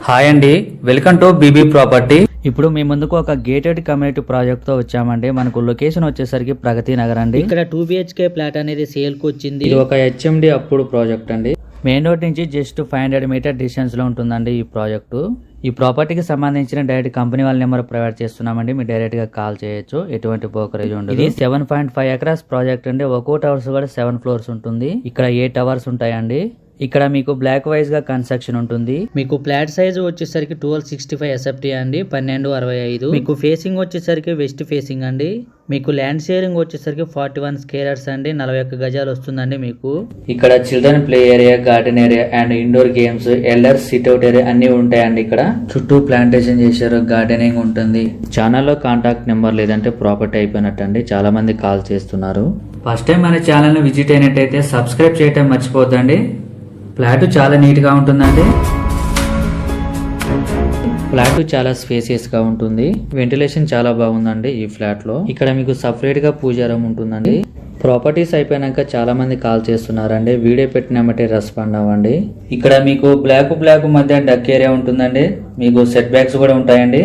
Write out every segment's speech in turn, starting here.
Hi అండి, welcome to BB property. ఇప్పుడు మీ ముందుకు ఒక గేటెడ్ కమ్యూనిటీ ప్రాజెక్ట్ తో వచ్చామండి. మనకు లొకేషన్ వచ్చేసరికి ప్రగతి నగర్ అండి. ఇక్కడ 2 BHK ఫ్లాట్ అనేది సేల్ కు వచ్చింది. ఇది ఒక HMD అప్పుడు ప్రాజెక్ట్ అండి. మెయిన్ రోడ్ నుంచి జస్ట్ 500 మీటర్ డిస్టెన్స్ లో ఉంటుందండి ఈ ప్రాజెక్టు. ఈ ప్రాపర్టీకి సంబంధించిన డైరెక్ట్ కంపెనీ వాళ్ళ నెంబర్ ప్రొవైడ్ చేస్తున్నామండి. మీరు డైరెక్ట్ గా కాల్ చేయొచ్చు, ఎటువంటి బ్రోకరేజ్ ఉండదు. ఇది 7.5 ఎకరాస్ ప్రాజెక్ట్ అండి. ఒక్కో టవర్స్ కూడా 7 ఫ్లోర్స్ ఉంటుంది. ఇక్కడ 8 టవర్స్ ఉంటాయండి. ఇక్కడ మీకు బ్లాక్ వైజ్ గా కన్స్ట్రక్షన్ ఉంటుంది. మీకు ఫ్లాట్ సైజ్ వచ్చేసరికి 1265 SFT అండి, 1265. మీకు ఫేసింగ్ వచ్చేసరికి వెస్ట్ ఫేసింగ్ అండి. మీకు ల్యాండ్ షేరింగ్ వచ్చేసరికి 41 స్క్వేర్స్ అండి, 41 గజాలు వస్తుందండి. మీకు ఇక్కడ children play area, garden area and indoor games, elders sit out area అన్ని ఉంటాయండి. ఇక్కడ చుట్టూ ప్లాంటేషన్ చేశారు, గార్డెనింగ్ ఉంటుంది. ఛానల్లో కాంటాక్ట్ నెంబర్ లేదంటే ప్రాపర్టీ అయిపోయినట్టు అండి. చాలా మంది కాల్ చేస్తున్నారు. ఫస్ట్ టైం మన ఛానల్ ని విజిట్ అయినట్టయితే సబ్స్క్రైబ్ చేయటం మర్చిపోద్దండి. ఫ్లాట్ చాలా నీట్ గా ఉంటుందండి. ఫ్లాట్ చాలా స్పేసియస్ గా ఉంటుంది. వెంటిలేషన్ చాలా బాగుందండి ఈ ఫ్లాట్ లో. ఇక్కడ మీకు సపరేట్ గా పూజా రూమ్ ఉంటుందండి. ప్రాపర్టీస్ అయిపోయాక చాలా మంది కాల్ చేస్తున్నారండి. వీడియో పెట్టినామంటే రెస్పాండ్ అవ్వండి. ఇక్కడ మీకు బ్లాక్ మధ్య డక్ ఏరియా ఉంటుందండి. మీకు సెట్ బ్యాక్స్ కూడా ఉంటాయండి.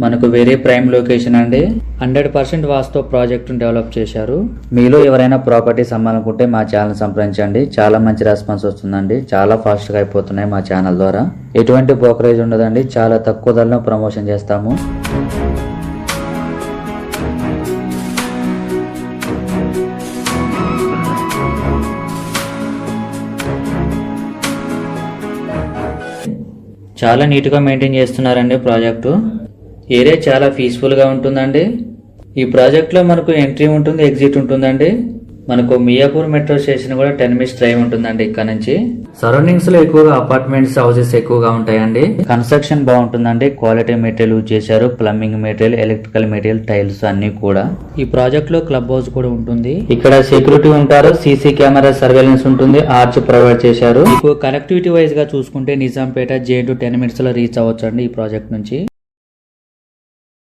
మనకు వెరీ ప్రైమ్ లొకేషన్ అండి. 100% వాస్తు ప్రాజెక్ట్ డెవలప్ చేశారు. మీలో ఎవరైనా ప్రాపర్టీస్ అమ్మాలనుకుంటే మా ఛానల్ సంప్రదించండి. చాలా మంచి రెస్పాన్స్ వస్తుందండి. చాలా ఫాస్ట్ గా అయిపోతున్నాయి మా ఛానల్ ద్వారా. ఎటువంటి బ్రోకరేజ్ ఉండదండి. చాలా తక్కువ ధరలో ప్రమోషన్ చేస్తాము. చాలా నీట్ గా మెయింటైన్ చేస్తున్నారండి ప్రాజెక్టు. ఏరియా చాలా పీస్ఫుల్ గా ఉంటుందండి. ఈ ప్రాజెక్ట్ లో మనకు ఎంట్రీ ఉంటుంది, ఎగ్జిట్ ఉంటుందండి. మనకు మియాపూర్ మెట్రో స్టేషన్ కూడా 10 మినిట్స్ డ్రైవ్ ఉంటుందండి ఇక్కడ నుంచి. సరౌండింగ్స్ లో ఎక్కువగా అపార్ట్మెంట్స్, హౌసెస్ ఎక్కువగా ఉంటాయండి. కన్స్ట్రక్షన్ బాగుంటుందండి. క్వాలిటీ మెటీరియల్ యూజ్ చేశారు. Plumbing material, electrical material, tiles అన్ని కూడా. ఈ ప్రాజెక్ట్ లో క్లబ్ హౌస్ కూడా ఉంటుంది. ఇక్కడ సెక్యూరిటీ ఉంటారు. సీసీ కెమెరా సర్వేలెన్స్ ఉంటుంది. ఆర్చ్ ప్రొవైడ్ చేశారు. మీకు కనెక్టివిటీ వైజ్ గా చూసుకుంటే నిజాంపేట J2 10 మినిట్స్ లో రీచ్ అవ్వచ్చు అండి ఈ ప్రాజెక్ట్ నుంచి.